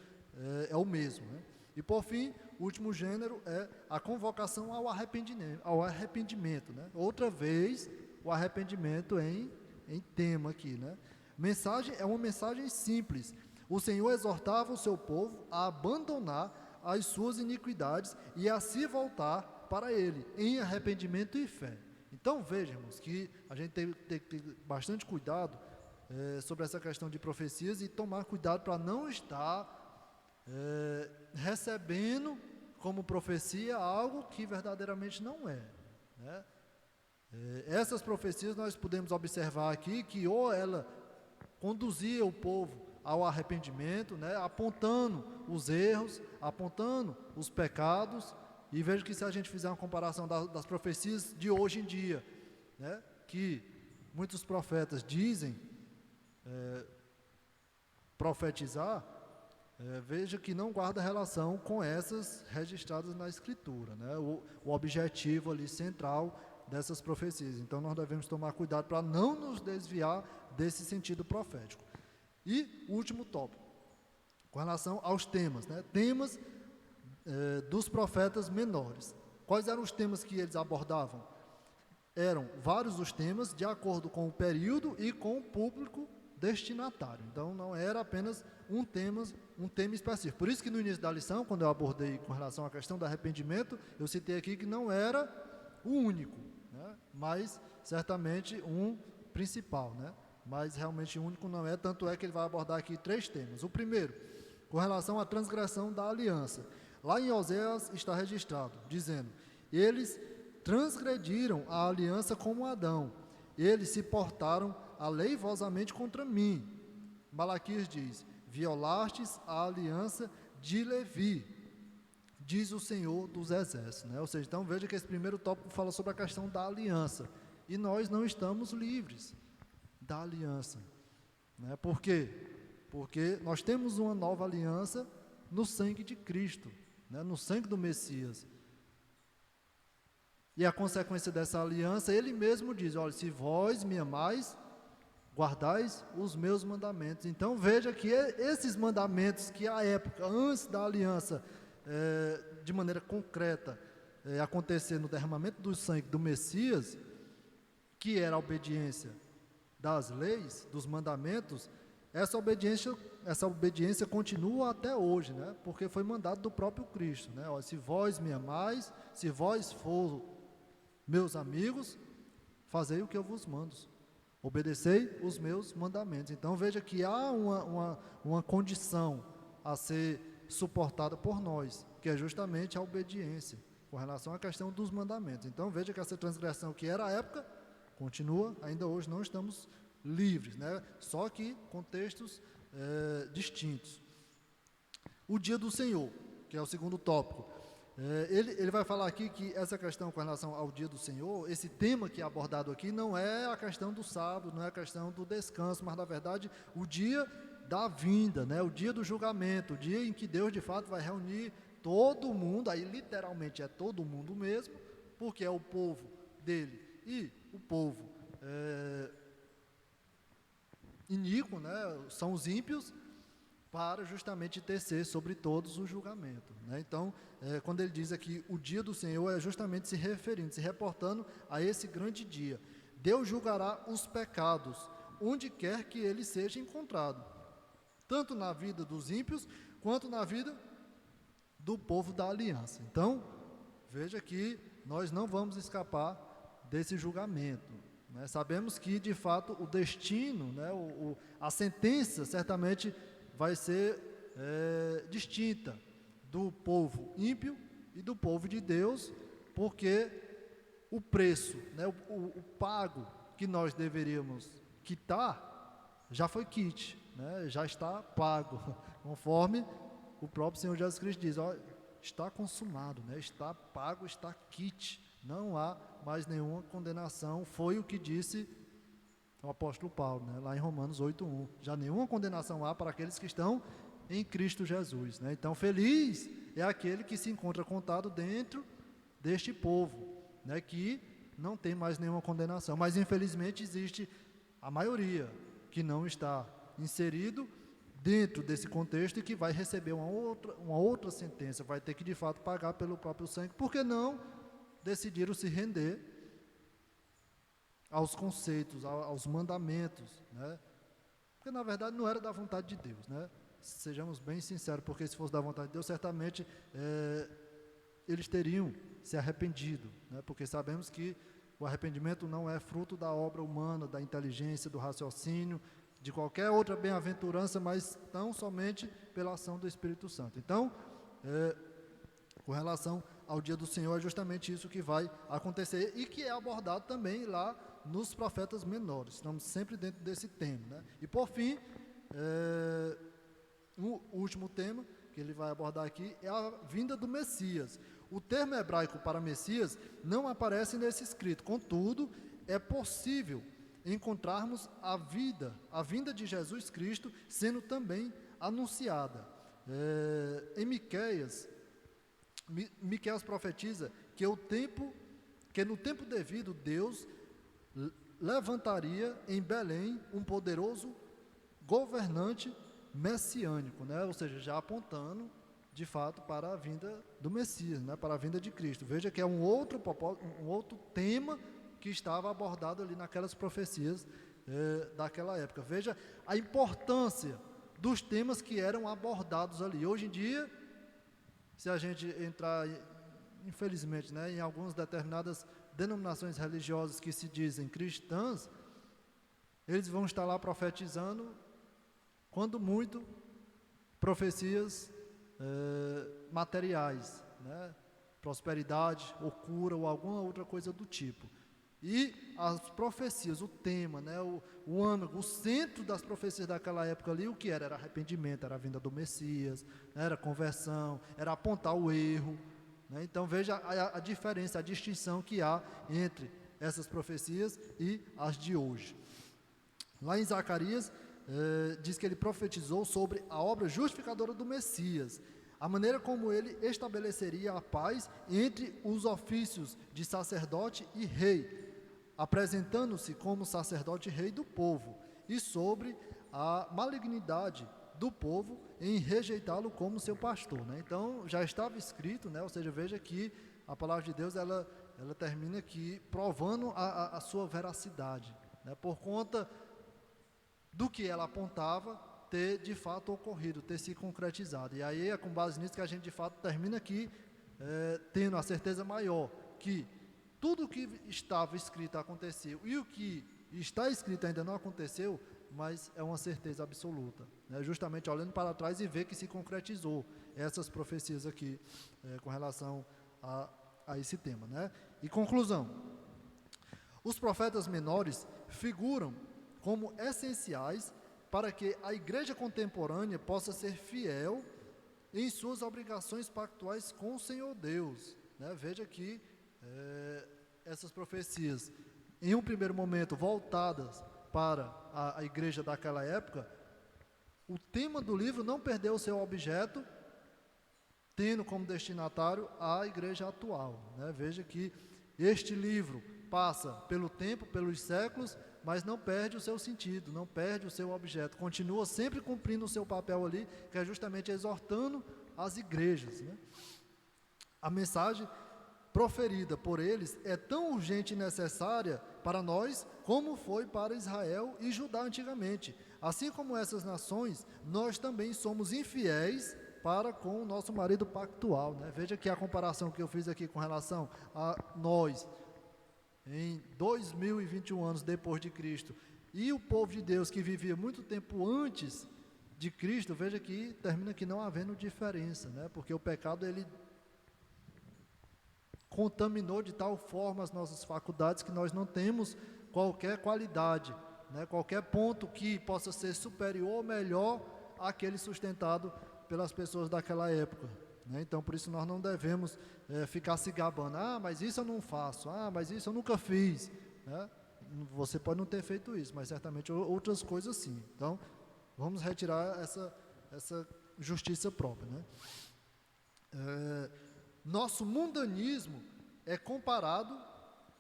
é o mesmo, né? E por fim, o último gênero é a convocação ao arrependimento, né? Outra vez o arrependimento em tema aqui, né? Mensagem é uma mensagem simples. O Senhor exortava o seu povo a abandonar as suas iniquidades e a se voltar para Ele, em arrependimento e fé. Então vejamos que a gente tem que ter bastante cuidado sobre essa questão de profecias e tomar cuidado para não estar recebendo como profecia algo que verdadeiramente não é, né? Essas profecias nós podemos observar aqui que ou ela conduzia o povo ao arrependimento, né, apontando os erros, apontando os pecados. E veja que se a gente fizer uma comparação das profecias de hoje em dia, né, que muitos profetas dizem profetizar, veja que não guarda relação com essas registradas na Escritura, né, o objetivo ali central dessas profecias. Então nós devemos tomar cuidado para não nos desviar desse sentido profético. E o último tópico, com relação aos temas, né? Temas dos profetas menores. Quais eram os temas que eles abordavam? Eram vários os temas, de acordo com o período e com o público destinatário. Então não era apenas um tema específico. Por isso que no início da lição, quando eu abordei com relação à questão do arrependimento, eu citei aqui que não era o único, né? Mas certamente um principal, né? Mas realmente único não é, tanto é que ele vai abordar aqui 3 temas. O primeiro, com relação à transgressão da aliança. Lá em Oséias está registrado, dizendo: eles transgrediram a aliança como Adão, eles se portaram aleivosamente contra mim. Malaquias diz: violastes a aliança de Levi, diz o Senhor dos Exércitos, né? Ou seja, então veja que esse primeiro tópico fala sobre a questão da aliança, e nós não estamos livres da aliança, né? Por quê? Porque nós temos uma nova aliança no sangue de Cristo, né? No sangue do Messias. E a consequência dessa aliança, ele mesmo diz: olha, se vós me amais, guardais os meus mandamentos. Então veja que esses mandamentos que à época, antes da aliança, de maneira concreta, acontecer no derramamento do sangue do Messias, que era a obediência das leis, dos mandamentos, essa obediência continua até hoje, né? Porque foi mandado do próprio Cristo, né? Ó, se vós me amais, se vós for meus amigos, fazei o que eu vos mando, obedecei os meus mandamentos. Então veja que há uma condição a ser suportada por nós, que é justamente a obediência, com relação à questão dos mandamentos. Então veja que essa transgressão que era a época, continua, ainda hoje não estamos livres, né? Só que contextos distintos. O dia do Senhor, que é o segundo tópico, ele vai falar aqui que essa questão com relação ao dia do Senhor, esse tema que é abordado aqui não é a questão do sábado, não é a questão do descanso, mas na verdade o dia da vinda, né? O dia do julgamento, o dia em que Deus de fato vai reunir todo mundo, aí literalmente é todo mundo mesmo, porque é o povo dele e o povo iníquo, né? São os ímpios, para justamente tecer sobre todos o julgamento, né? Então, quando ele diz aqui o dia do Senhor, é justamente se referindo, se reportando a esse grande dia. Deus julgará os pecados, onde quer que ele seja encontrado, tanto na vida dos ímpios, quanto na vida do povo da aliança. Então, veja que nós não vamos escapar desse julgamento, né? Sabemos que, de fato, o destino, né, a sentença, certamente vai ser distinta do povo ímpio e do povo de Deus, porque o preço, né, o pago que nós deveríamos quitar, já foi quite, né, já está pago, conforme o próprio Senhor Jesus Cristo diz, ó, está consumado, né, está pago, está quite, não há mais nenhuma condenação, foi o que disse o apóstolo Paulo, né, lá em Romanos 8:1, já nenhuma condenação há para aqueles que estão em Cristo Jesus, né? Então feliz é aquele que se encontra contado dentro deste povo, né, que não tem mais nenhuma condenação, mas infelizmente existe a maioria que não está inserido dentro desse contexto e que vai receber uma outra sentença, vai ter que de fato pagar pelo próprio sangue, porque não decidiram se render aos conceitos, aos mandamentos, né? Porque na verdade não era da vontade de Deus, né? Sejamos bem sinceros, porque se fosse da vontade de Deus, certamente eles teriam se arrependido, né? Porque sabemos que o arrependimento não é fruto da obra humana, da inteligência, do raciocínio, de qualquer outra bem-aventurança, mas tão somente pela ação do Espírito Santo. Então, com relação ao dia do Senhor, é justamente isso que vai acontecer e que é abordado também lá nos profetas menores. Estamos sempre dentro desse tema, né? E por fim, o último tema que ele vai abordar aqui é a vinda do Messias. O termo hebraico para Messias não aparece nesse escrito, contudo, é possível encontrarmos a vinda de Jesus Cristo sendo também anunciada. Em Miqueias profetiza que no tempo devido Deus levantaria em Belém um poderoso governante messiânico, né? Ou seja, já apontando de fato para a vinda do Messias, né? Para a vinda de Cristo. Veja que é um outro tema que estava abordado ali naquelas profecias daquela época. Veja a importância dos temas que eram abordados ali. Hoje em dia, se a gente entrar, infelizmente, né, em algumas determinadas denominações religiosas que se dizem cristãs, eles vão estar lá profetizando, quando muito, profecias materiais, né, prosperidade, ou cura, ou alguma outra coisa do tipo. E as profecias, o tema, né, o âmago, o centro das profecias daquela época ali, o que era? Era arrependimento, era a vinda do Messias, era conversão, era apontar o erro, né? Então veja a diferença, a distinção que há entre essas profecias e as de hoje. Lá em Zacarias, diz que ele profetizou sobre a obra justificadora do Messias, a maneira como ele estabeleceria a paz entre os ofícios de sacerdote e rei, apresentando-se como sacerdote e rei do povo, e sobre a malignidade do povo em rejeitá-lo como seu pastor, né? Então já estava escrito, né? Ou seja, veja que a palavra de Deus ela termina aqui provando a sua veracidade, né? Por conta do que ela apontava ter de fato ocorrido, ter se concretizado. E aí é com base nisso que a gente de fato termina aqui tendo a certeza maior que tudo o que estava escrito aconteceu e o que está escrito ainda não aconteceu, mas é uma certeza absoluta, né? Justamente olhando para trás e ver que se concretizou essas profecias aqui com relação a esse tema, né? E conclusão: os profetas menores figuram como essenciais para que a igreja contemporânea possa ser fiel em suas obrigações pactuais com o Senhor Deus, né? Veja que essas profecias, em um primeiro momento voltadas para a igreja daquela época, o tema do livro não perdeu o seu objeto, tendo como destinatário a igreja atual, né? Veja que este livro passa pelo tempo, pelos séculos, mas não perde o seu sentido, não perde o seu objeto, continua sempre cumprindo o seu papel ali, que é justamente exortando as igrejas, né? A mensagem proferida por eles é tão urgente e necessária para nós, como foi para Israel e Judá antigamente. Assim como essas nações, nós também somos infiéis para com o nosso marido pactual, né? Veja que a comparação que eu fiz aqui com relação a nós, em 2021 anos depois de Cristo, e o povo de Deus que vivia muito tempo antes de Cristo, veja que termina aqui não havendo diferença, né? Porque o pecado, ele contaminou de tal forma as nossas faculdades que nós não temos qualquer qualidade, né? Qualquer ponto que possa ser superior ou melhor àquele sustentado pelas pessoas daquela época, né? Então, por isso nós não devemos ficar se gabando, mas isso eu não faço, mas isso eu nunca fiz, né? Você pode não ter feito isso, mas certamente outras coisas sim. Então, vamos retirar essa justiça própria, né? Nosso mundanismo é comparado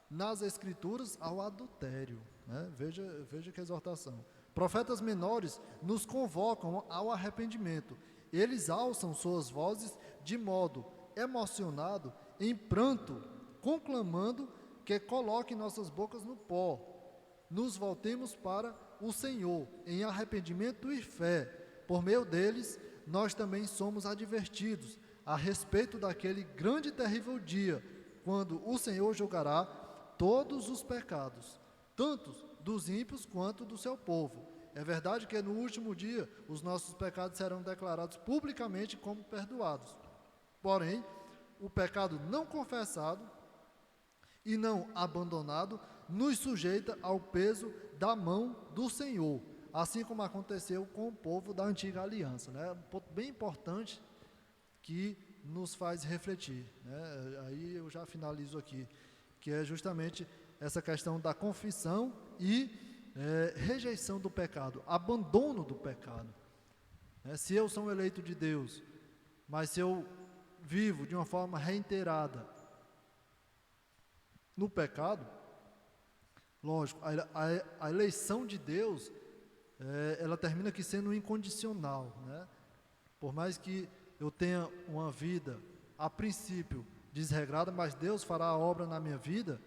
nas Escrituras ao adultério, né? Veja que exortação. Profetas menores nos convocam ao arrependimento. Eles alçam suas vozes de modo emocionado, em pranto, conclamando que coloque nossas bocas no pó. Nos voltemos para o Senhor em arrependimento e fé. Por meio deles, nós também somos advertidos a respeito daquele grande e terrível dia, quando o Senhor julgará todos os pecados, tanto dos ímpios quanto do seu povo. É verdade que no último dia os nossos pecados serão declarados publicamente como perdoados. Porém, o pecado não confessado e não abandonado nos sujeita ao peso da mão do Senhor, assim como aconteceu com o povo da antiga aliança, né? Um ponto bem importante que nos faz refletir, né? Aí eu já finalizo aqui, que é justamente essa questão da confissão e rejeição do pecado, abandono do pecado, né? Se eu sou um eleito de Deus, mas se eu vivo de uma forma reiterada no pecado, lógico, a eleição de Deus, ela termina aqui sendo incondicional, né? Por mais que eu tenha uma vida, a princípio, desregrada, mas Deus fará a obra na minha vida,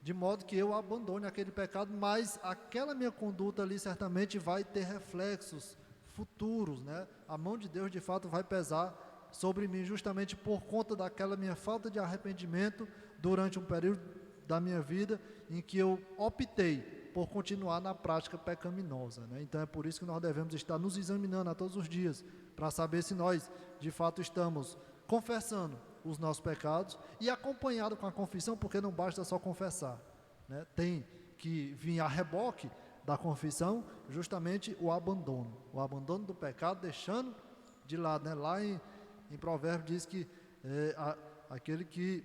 de modo que eu abandone aquele pecado, mas aquela minha conduta ali certamente vai ter reflexos futuros, né? A mão de Deus de fato vai pesar sobre mim, justamente por conta daquela minha falta de arrependimento durante um período da minha vida em que eu optei por continuar na prática pecaminosa, né? Então é por isso que nós devemos estar nos examinando a todos os dias, para saber se nós de fato estamos confessando os nossos pecados e acompanhado com a confissão, porque não basta só confessar, né? Tem que vir a reboque da confissão justamente o abandono do pecado, deixando de lado, né? Lá em Provérbios diz que aquele que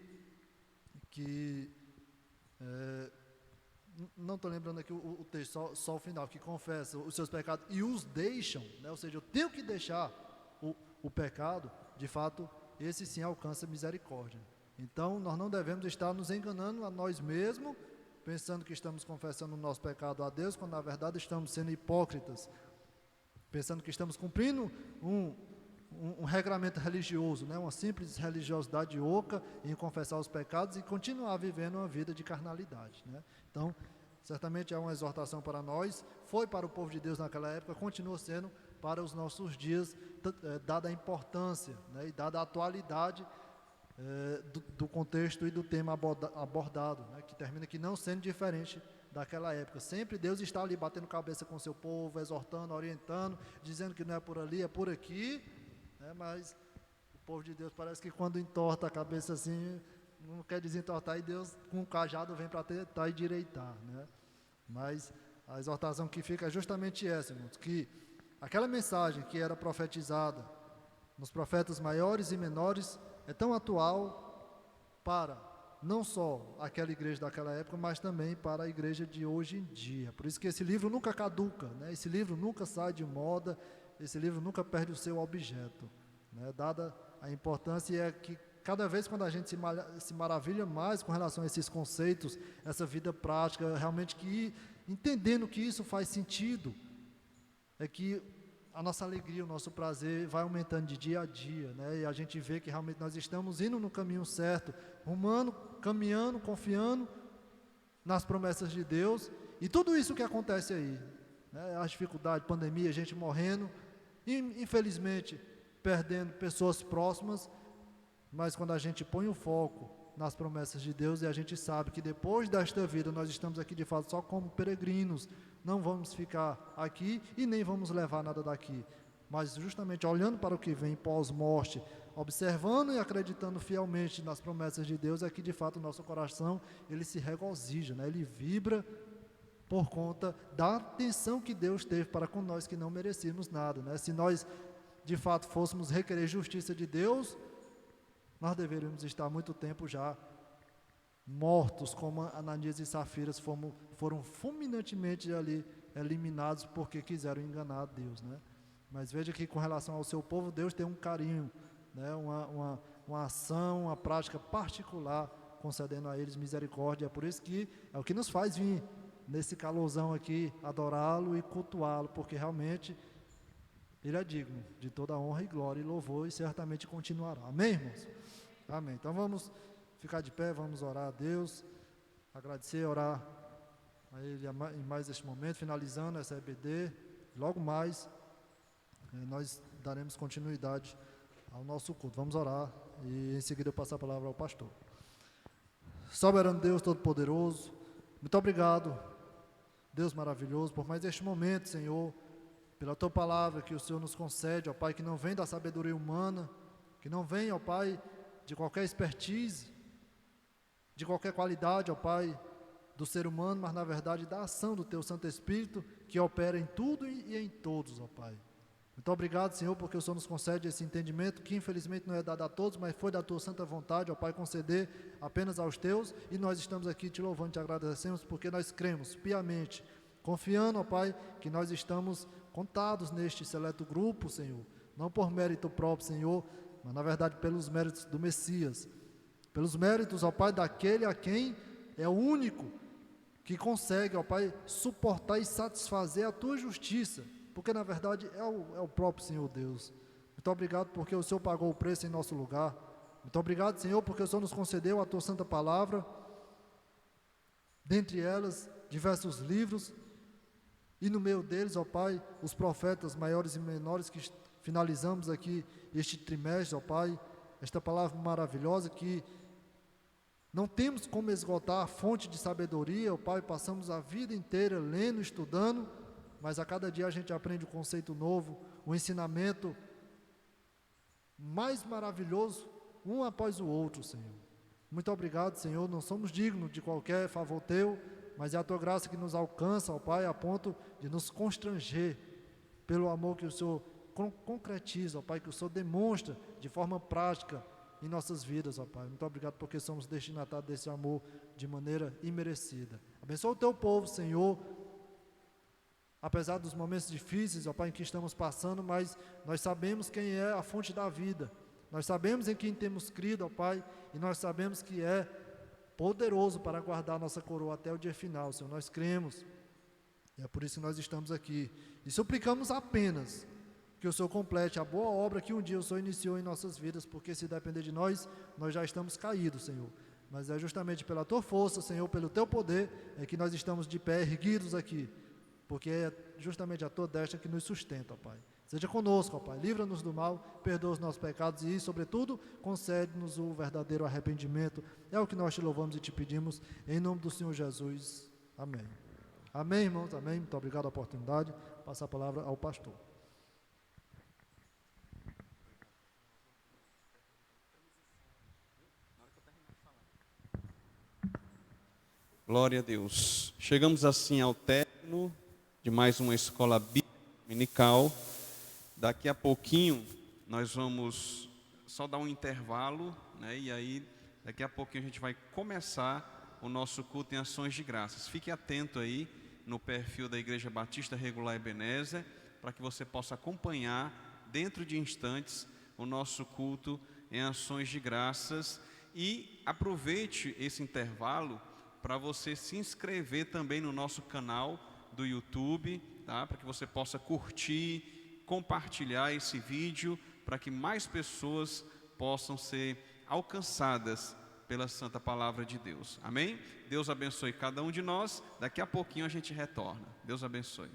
não estou lembrando aqui o texto, só o final, que confessa os seus pecados e os deixam, né? Ou seja, eu tenho que deixar o pecado, de fato, esse sim alcança misericórdia. Então, nós não devemos estar nos enganando a nós mesmos, pensando que estamos confessando o nosso pecado a Deus, quando na verdade estamos sendo hipócritas, pensando que estamos cumprindo um regramento religioso, né? Uma simples religiosidade oca em confessar os pecados e continuar vivendo uma vida de carnalidade, né? Então, certamente é uma exortação para nós, foi para o povo de Deus naquela época, continua sendo para os nossos dias, dada a importância, né? E dada a atualidade do contexto e do tema abordado, né? Que termina aqui não sendo diferente daquela época. Sempre Deus está ali batendo cabeça com o seu povo, exortando, orientando, dizendo que não é por ali, é por aqui, né? Mas o povo de Deus parece que quando entorta a cabeça assim, não quer desentortar, e Deus com o cajado vem para tentar endireitar, né? Mas a exortação que fica é justamente essa, irmãos, que aquela mensagem que era profetizada nos profetas maiores e menores é tão atual para não só aquela igreja daquela época, mas também para a igreja de hoje em dia. Por isso que esse livro nunca caduca, né? Esse livro nunca sai de moda, esse livro nunca perde o seu objeto, né? Dada a importância, é que cada vez quando a gente se maravilha mais com relação a esses conceitos, essa vida prática, realmente que entendendo que isso faz sentido, é que a nossa alegria, o nosso prazer vai aumentando de dia a dia, né? E a gente vê que realmente nós estamos indo no caminho certo, rumando, caminhando, confiando nas promessas de Deus, e tudo isso que acontece aí, né? As dificuldades, pandemia, gente morrendo, infelizmente perdendo pessoas próximas, mas quando a gente põe o foco nas promessas de Deus, e a gente sabe que depois desta vida nós estamos aqui de fato só como peregrinos, não vamos ficar aqui e nem vamos levar nada daqui, mas justamente olhando para o que vem pós-morte, observando e acreditando fielmente nas promessas de Deus, é que de fato o nosso coração, ele se regozija, né? Ele vibra por conta da atenção que Deus teve para com nós que não merecíamos nada, né? Se nós de fato fôssemos requerer justiça de Deus, nós deveríamos estar há muito tempo já mortos, como Ananias e Safiras foram fulminantemente ali eliminados porque quiseram enganar a Deus, né? Mas veja que com relação ao seu povo, Deus tem um carinho, né? Uma ação, uma prática particular, concedendo a eles misericórdia. É por isso que é o que nos faz vir nesse calorzão aqui, adorá-lo e cultuá-lo, porque realmente Ele é digno de toda honra e glória e louvor, e certamente continuará. Amém, irmãos? Amém. Então vamos ficar de pé, vamos orar a Deus, agradecer, orar a Ele em mais este momento, finalizando essa EBD. Logo mais nós daremos continuidade ao nosso culto. Vamos orar e em seguida eu passo a palavra ao pastor. Soberano Deus Todo-Poderoso, muito obrigado, Deus maravilhoso, por mais este momento, Senhor, pela Tua palavra que o Senhor nos concede, ó Pai, que não vem da sabedoria humana, que não vem, ó Pai, de qualquer expertise, de qualquer qualidade, ó Pai, do ser humano, mas na verdade da ação do Teu Santo Espírito, que opera em tudo e em todos, ó Pai. Muito obrigado, Senhor, porque o Senhor nos concede esse entendimento, que infelizmente não é dado a todos, mas foi da Tua santa vontade, ó Pai, conceder apenas aos Teus, e nós estamos aqui te louvando, te agradecemos, porque nós cremos piamente, confiando, ó Pai, que nós estamos contados neste seleto grupo, Senhor, não por mérito próprio, Senhor, mas na verdade pelos méritos do Messias, pelos méritos, ó Pai, daquele a quem é o único que consegue, ó Pai, suportar e satisfazer a Tua justiça, porque na verdade é o próprio Senhor Deus. Muito obrigado porque o Senhor pagou o preço em nosso lugar. Muito obrigado, Senhor, porque o Senhor nos concedeu a Tua santa palavra, dentre elas diversos livros, e no meio deles, ó Pai, os profetas maiores e menores que finalizamos aqui este trimestre, ó Pai, esta palavra maravilhosa que não temos como esgotar a fonte de sabedoria, ó Pai, passamos a vida inteira lendo, estudando, mas a cada dia a gente aprende um conceito novo, um ensinamento mais maravilhoso, um após o outro, Senhor. Muito obrigado, Senhor, não somos dignos de qualquer favor Teu, mas é a Tua graça que nos alcança, ó Pai, a ponto de nos constranger pelo amor que o Senhor concretiza, ó Pai, que o Senhor demonstra de forma prática em nossas vidas, ó Pai. Muito obrigado porque somos destinatários desse amor de maneira imerecida. Abençoa o Teu povo, Senhor, apesar dos momentos difíceis, ó Pai, em que estamos passando, mas nós sabemos quem é a fonte da vida, nós sabemos em quem temos crido, ó Pai, e nós sabemos que é poderoso para guardar nossa coroa até o dia final, Senhor. Nós cremos E é por isso que nós estamos aqui. E suplicamos apenas que o Senhor complete a boa obra que um dia o Senhor iniciou em nossas vidas, porque se depender de nós, nós já estamos caídos, Senhor. Mas é justamente pela Tua força, Senhor, pelo Teu poder, é que nós estamos de pé erguidos aqui, porque é justamente a Tua destra que nos sustenta, ó Pai. Seja conosco, ó Pai, livra-nos do mal, perdoa os nossos pecados e, sobretudo, concede-nos o verdadeiro arrependimento. É o que nós te louvamos e te pedimos, em nome do Senhor Jesus. Amém. Amém, irmãos, amém. Muito obrigado pela oportunidade. Passar a palavra ao pastor. Glória a Deus. Chegamos assim ao término de mais uma escola bíblica dominical. Daqui a pouquinho nós vamos só dar um intervalo, né? E aí daqui a pouquinho a gente vai começar o nosso culto em ações de graças. Fique atento aí no perfil da Igreja Batista Regular Ebenezer, para que você possa acompanhar dentro de instantes o nosso culto em ações de graças. E aproveite esse intervalo para você se inscrever também no nosso canal do YouTube, tá? Para que você possa curtir, compartilhar esse vídeo, para que mais pessoas possam ser alcançadas pela santa palavra de Deus. Amém? Deus abençoe cada um de nós. Daqui a pouquinho a gente retorna. Deus abençoe.